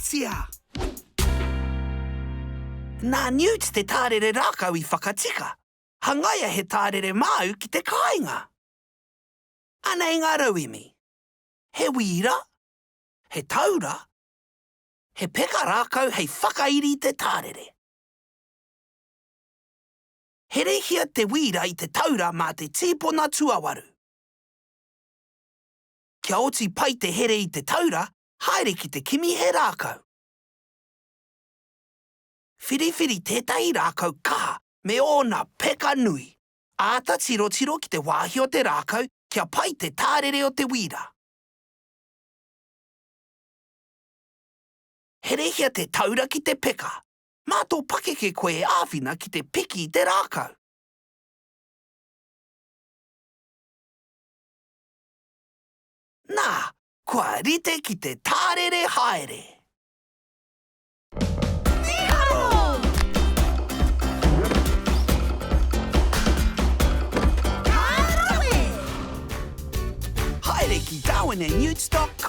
Newtsia! Nā Newts te tārere rākau I whakatika. Hangaia he tārere māu ki te kāinga. Ana I ngā rauimi. He wīra, he taura, he peka rākau hei whakairi te tārere. He rehia te wīra I te taura mā te tīpona tuawaru. Kia oti pai te here I te taura, haere ki te kimi he rākau. Whiriwhiri tētahi rākau kaha me ōna peka nui. Āta tiro ki te wāhi o te rākau kia pai te tārere o te wīra. He rehia te taura ki te peka. Mātō pakeke koe e āwhina ki te piki I te rākau. Nā, kua rite ki te tārere haere. Haere ki Darwin and Newts.com